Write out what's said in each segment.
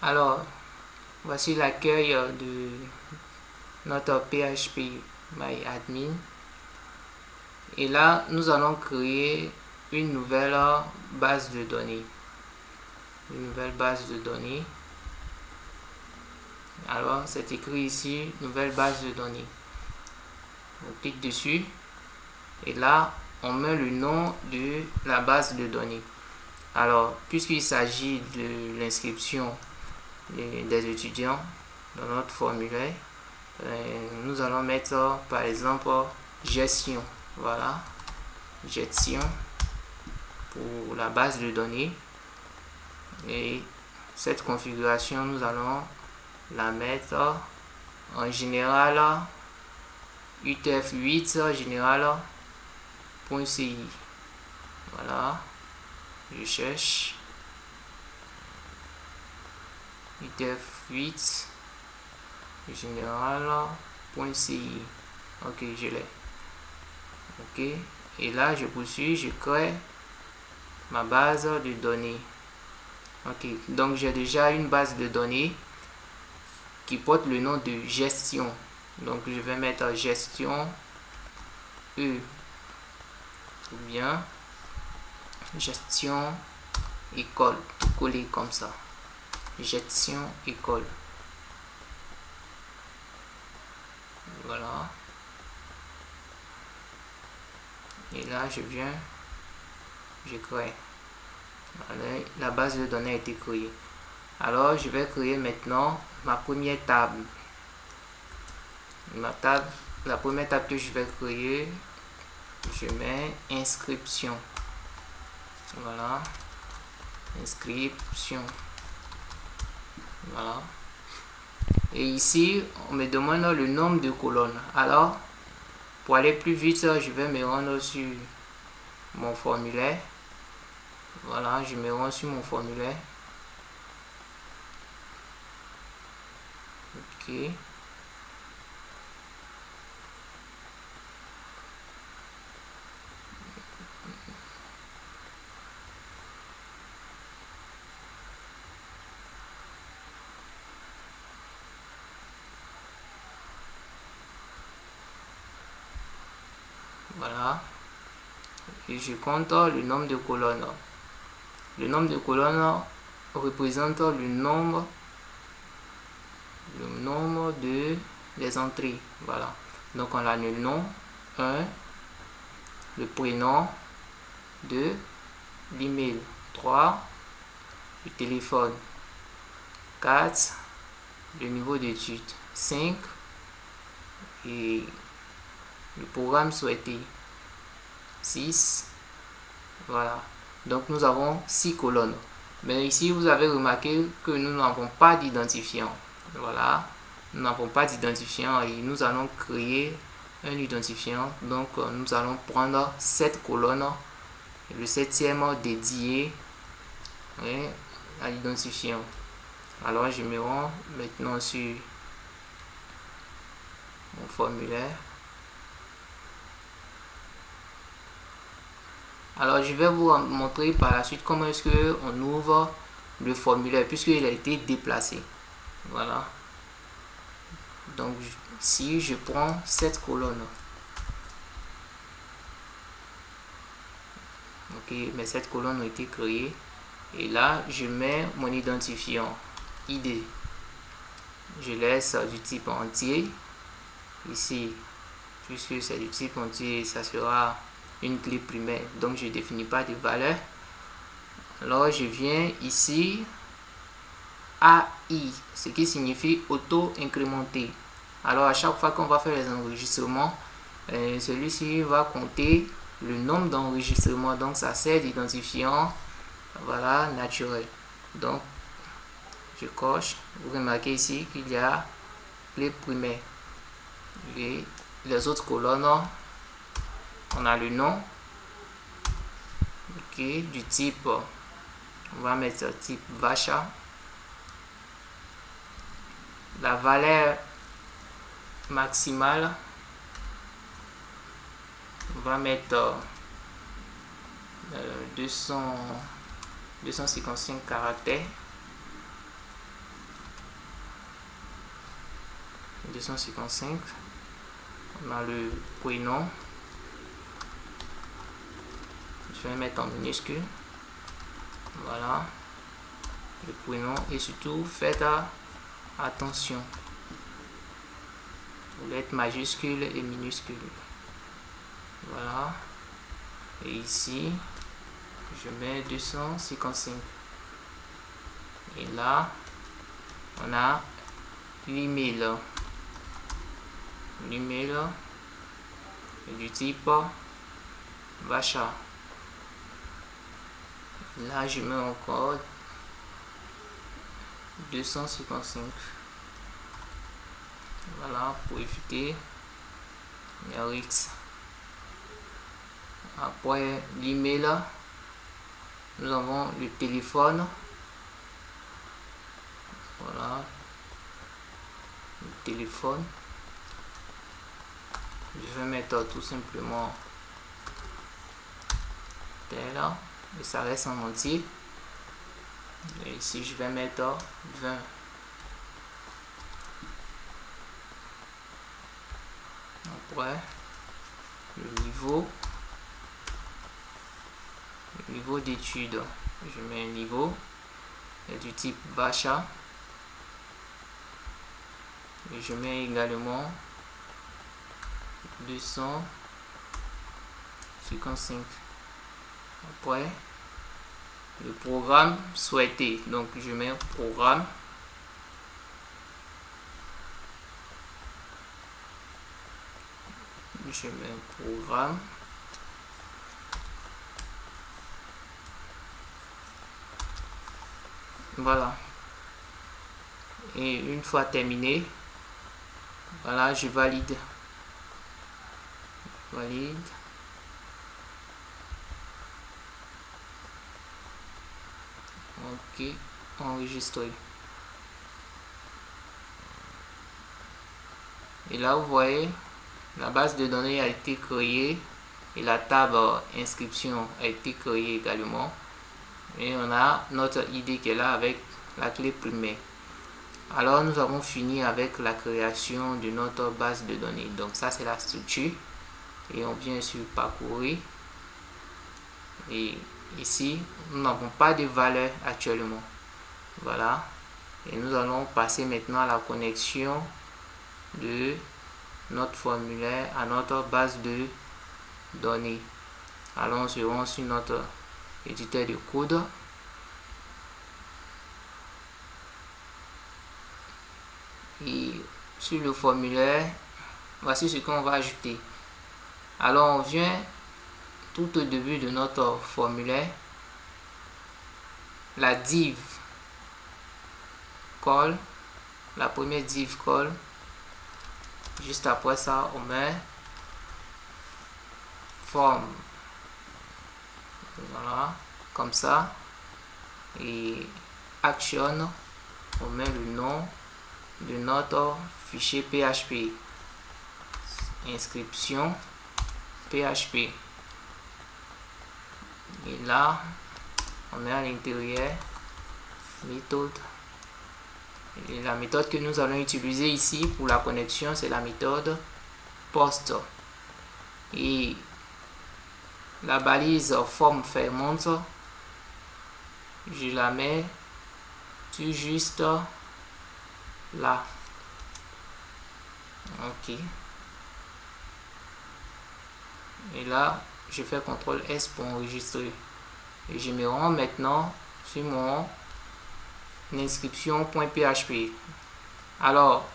Alors, voici l'accueil de notre PHP MyAdmin. Et là, nous allons créer une nouvelle base de données. Une nouvelle base de données. Alors, c'est écrit ici, nouvelle base de données. On clique dessus. Et là, on met le nom de la base de données. Alors, puisqu'il s'agit de l'inscription des étudiants dans notre formulaire, nous allons mettre par exemple gestion. Voilà, gestion pour la base de données. Et cette configuration, nous allons la mettre en général UTF-8 général.ci. Voilà, je cherche UTF-8 général.ci. Ok, je l'ai. Ok, et là je poursuis, je crée ma base de données. Ok, donc j'ai déjà une base de données qui porte le nom de gestion. Donc je vais mettre gestion E ou bien gestion école, tout collé comme ça. Gestion école. Voilà. Et là je crée. La base de données a été créée. Alors je vais créer maintenant ma première table. La première table que je vais créer, je mets inscription. Voilà, inscription. Voilà. Et ici, on me demande le nombre de colonnes. Alors, pour aller plus vite, je vais me rendre sur mon formulaire. Voilà, je me rends sur mon formulaire. Ok. Voilà. Et je compte le nombre de colonnes. Le nombre de colonnes représente le nombre de les entrées. Voilà. Donc on a le nom 1, le prénom 2, l'email 3, le téléphone 4, le niveau d'études 5 et le programme souhaité 6. Voilà, donc nous avons 6 colonnes. Mais ici vous avez remarqué que nous n'avons pas d'identifiant. Voilà, nous n'avons pas d'identifiant et nous allons créer un identifiant. Donc nous allons prendre 7 colonnes, le 7e dédié à l'identifiant. Alors je me rends maintenant sur mon formulaire. Alors je vais vous montrer par la suite comment est-ce que on ouvre le formulaire puisqu'il a été déplacé. Voilà. Donc si je prends cette colonne. Ok, mais cette colonne a été créée. Et là, je mets mon identifiant ID. Je laisse du type entier. Ici, puisque c'est du type entier, ça sera une clé primaire. Donc, je ne définis pas de valeur. Alors, je viens ici, AI, ce qui signifie auto-incrémenté. Alors, à chaque fois qu'on va faire les enregistrements, celui-ci va compter le nombre d'enregistrements. Donc, ça sert d'identifiant, voilà, naturel. Donc, je coche. Vous remarquez ici qu'il y a clé primaire. Et les autres colonnes, on a le nom. Ok, du type, on va mettre type Vacha. La valeur maximale, on va mettre 255 caractères. 255. On a le prénom. Je vais mettre en minuscule. Voilà. Le prénom. Et surtout, faites attention aux lettres majuscules et minuscules. Voilà. Et ici, je mets 255. Et là, on a l'email. L'email du type Vacha. Là, je mets encore 255. Voilà, pour éviter les risques. Après l'email, nous avons le téléphone. Voilà, le téléphone. Je vais mettre tout simplement tel, et ça reste en entier. Et ici, je vais mettre 20. Après, le niveau d'étude, je mets un niveau du type Vacha. Et je mets également 255. Après, le programme souhaité. Donc, je mets programme. Je mets programme. Voilà. Et une fois terminé, voilà, je valide. Valide. Ok, enregistrer. Et là, vous voyez, la base de données a été créée et la table inscription a été créée également. Et on a notre ID qui est là avec la clé primaire. Alors, nous avons fini avec la création de notre base de données. Donc, ça, c'est la structure. Et on vient sur parcourir. Et ici, nous n'avons pas de valeur actuellement. Voilà. Et nous allons passer maintenant à la connexion de notre formulaire à notre base de données. Alors, on se rend sur notre éditeur de code. Et sur le formulaire, voici ce qu'on va ajouter. Alors, on vient tout au début de notre formulaire, la div call, la première div call. Juste après ça, on met forme. Voilà, comme ça. Et action, on met le nom de notre fichier PHP. Inscription PHP. Et là, on met à l'intérieur méthode. Et la méthode que nous allons utiliser ici pour la connexion, c'est la méthode post. Et la balise forme fermante, je la mets tout juste là. Ok. Et là, je fais CTRL S pour enregistrer. Et je me rends maintenant sur mon inscription.php. Alors,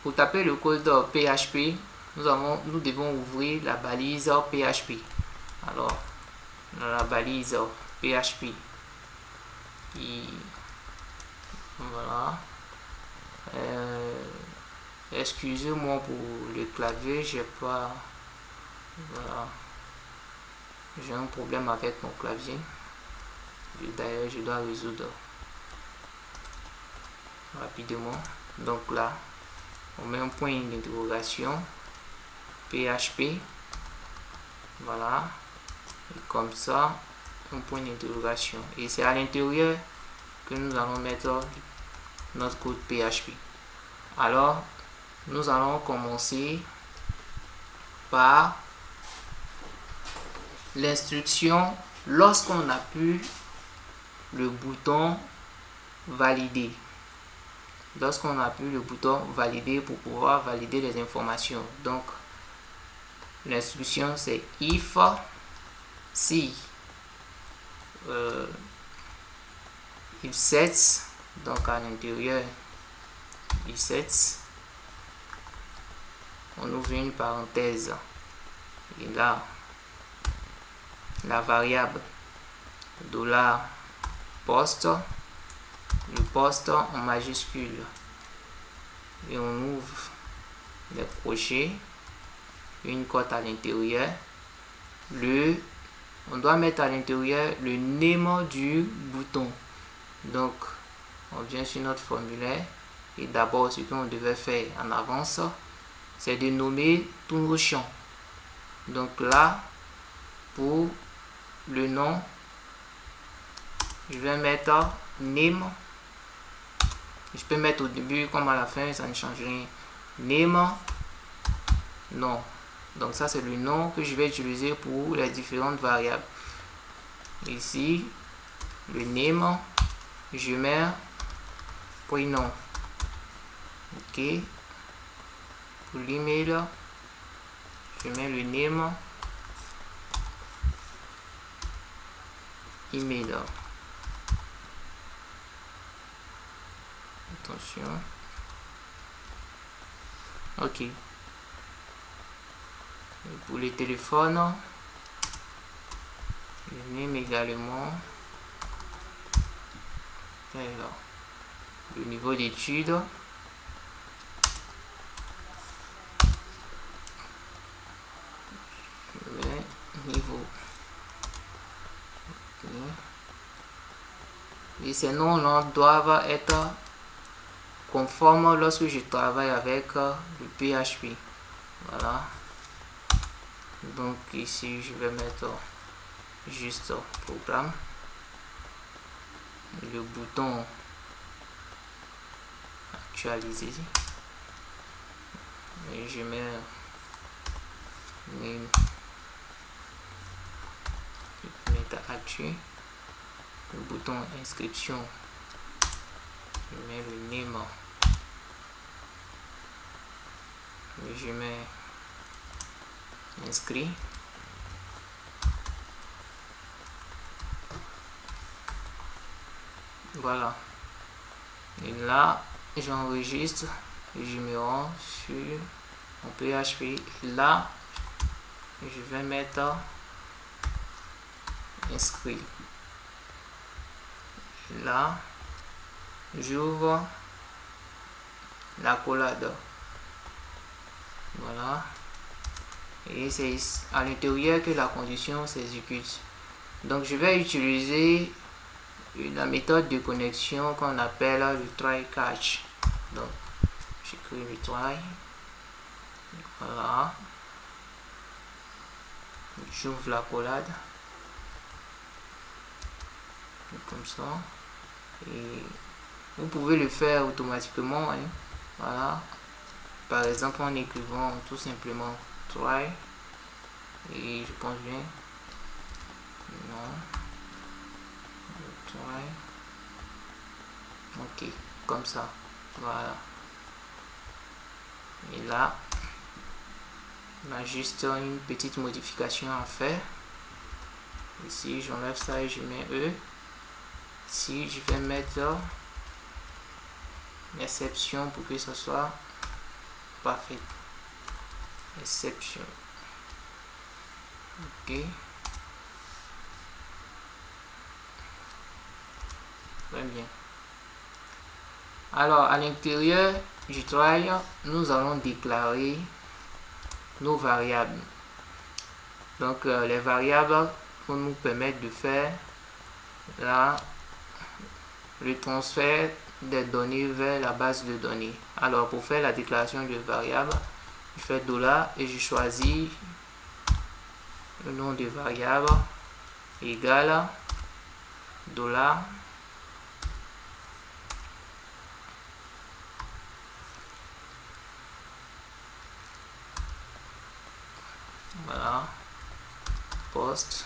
pour taper le code PHP, nous devons ouvrir la balise PHP. Alors, la balise PHP. Et voilà. Excusez-moi pour le clavier, j'ai pas. Voilà. J'ai un problème avec mon clavier. D'ailleurs, je dois résoudre rapidement. Donc là, on met un point d'interrogation PHP. Voilà. Et comme ça, un point d'interrogation. Et c'est à l'intérieur que nous allons mettre notre code PHP. Alors, nous allons commencer par l'instruction lorsqu'on appuie le bouton valider. Lorsqu'on appuie le bouton valider pour pouvoir valider les informations. Donc, l'instruction c'est if si if sets, donc à l'intérieur if sets, on ouvre une parenthèse et là la variable $post, le poste en majuscule, et on ouvre les crochets, une cote à l'intérieur, on doit mettre à l'intérieur le name du bouton. Donc on vient sur notre formulaire et d'abord ce qu'on devait faire en avance, c'est de nommer tous nos champs. Donc là, pour le nom, je vais mettre name. Je peux mettre au début comme à la fin, ça ne change rien. Name, nom. Donc ça c'est le nom que je vais utiliser pour les différentes variables. Ici, le name, je mets prénom. Ok. Pour l'email, je mets le name email. Attention. Ok. Et pour les téléphones, le name également. Alors, le niveau d'étude. Niveau. Okay. Et ces noms-là doivent être conformes lorsque je travaille avec le PHP. Voilà. Donc ici je vais mettre juste programme, le bouton actualiser et je mets name actu, le bouton inscription, je mets le name et je mets inscrit. Voilà. Et là, j'enregistre et je me rends sur mon PHP. Là, je vais mettre inscrit. Et là, j'ouvre l'accolade. Voilà. Et c'est à l'intérieur que la condition s'exécute. Donc je vais utiliser la méthode de connexion qu'on appelle le try catch. Donc j'écris le try. Voilà. J'ouvre l'accolade. Comme ça. Et vous pouvez le faire automatiquement. Hein. Voilà. Par exemple en écrivant tout simplement try et je pense bien non try, ok, comme ça, voilà. Et là on a juste une petite modification à faire. Ici j'enlève ça et je mets ici je vais mettre l'exception pour que ce soit parfait. Exception. Ok. Très bien. Alors, à l'intérieur du try, nous allons déclarer nos variables. Donc, les variables vont nous permettre de faire là le transfert des données vers la base de données. Alors, pour faire la déclaration de variable, je fais $ et je choisis le nom de variable égale $. poste,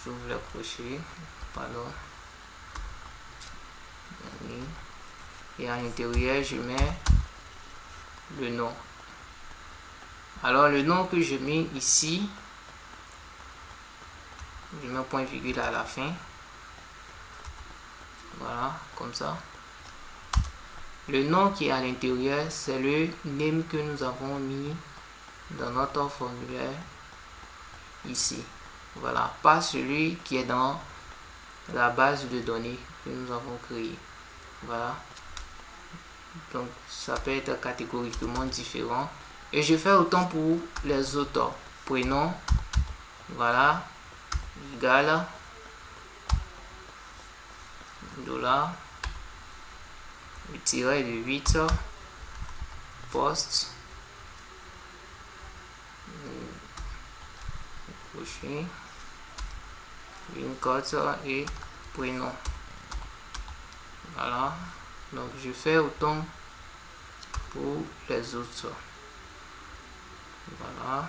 j'ouvre le crochet, pardon, et à l'intérieur je mets le nom. Alors le nom que je mets ici, je mets un point virgule à la fin, voilà, comme ça. Le nom qui est à l'intérieur, c'est le name que nous avons mis dans notre formulaire ici. Voilà, pas celui qui est dans la base de données que nous avons créée. Voilà. Donc, ça peut être catégoriquement différent. Et je fais autant pour les autres. Prénom, voilà, égal, $, le tiret de 8, poste, crochet, une cote et prénom. Voilà, donc je fais autant pour les autres. Voilà.